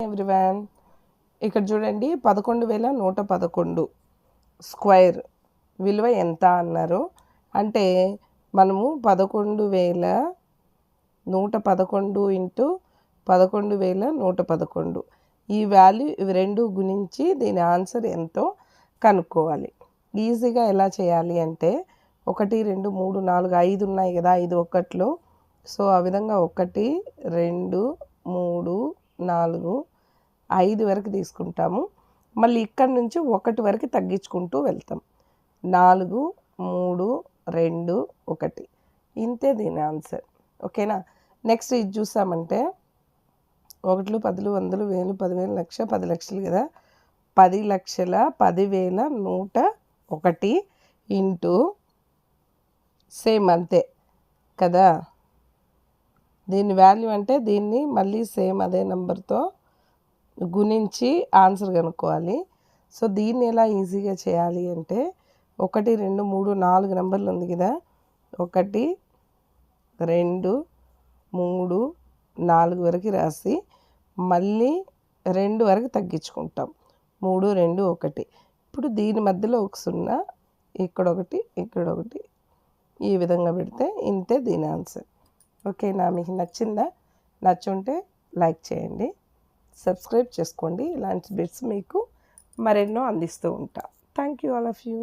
Everyone, ఇక్కడ చూడండి 11,111 square విలువ ఎంత అన్నారు. అంటే మనము 11,111 ఇంటూ 11,111 ఈ వాల్యూ ఇవి రెండు గుణించి దీని ఆన్సర్ ఎంతో కనుక్కోవాలి. ఈజీగా ఎలా చేయాలి అంటే 1 2 3 4 5 ఉన్నాయి కదా, 5 ఒక్కట్లు. సో ఆ విధంగా 1 2 3 4 5 వరకు తీసుకుంటాము. మళ్ళీ ఇక్కడ నుంచి 1 వరకు తగ్గించుకుంటూ వెళ్తాం. 4 3 2 1 ఇంతే దీని ఆన్సర్. ఓకేనా. నెక్స్ట్ ఇది చూసామంటే 1 10 100 1000 10,000 లక్ష 10 లక్షలు కదా, 10,10,101 ఇంటూ సేమ్ అంతే కదా. దీని వాల్యూ అంటే దీన్ని మళ్ళీ సేమ్ అదే నెంబర్తో గుణించి ఆన్సర్ కనుక్కోవాలి. సో దీన్ని ఎలా ఈజీగా చేయాలి అంటే 1 2 3 4 నెంబర్లు ఉంది కదా, 1 2 3 4 వరకు రాసి మళ్ళీ 2 వరకు తగ్గించుకుంటాం. 3 2 1. ఇప్పుడు దీని మధ్యలో ఒక 0, ఇక్కడ 1 ఇక్కడ 1 ఈ విధంగా పెడితే ఇంతే దీని ఆన్సర్. ఓకేనా. మీకు నచ్చిందా? నచ్చుంటే లైక్ చేయండి, సబ్స్క్రైబ్ చేసుకోండి. ఇలాంటి బిట్స్ మీకు మరెన్నో అందిస్తూ ఉంటా. Thank you all of you.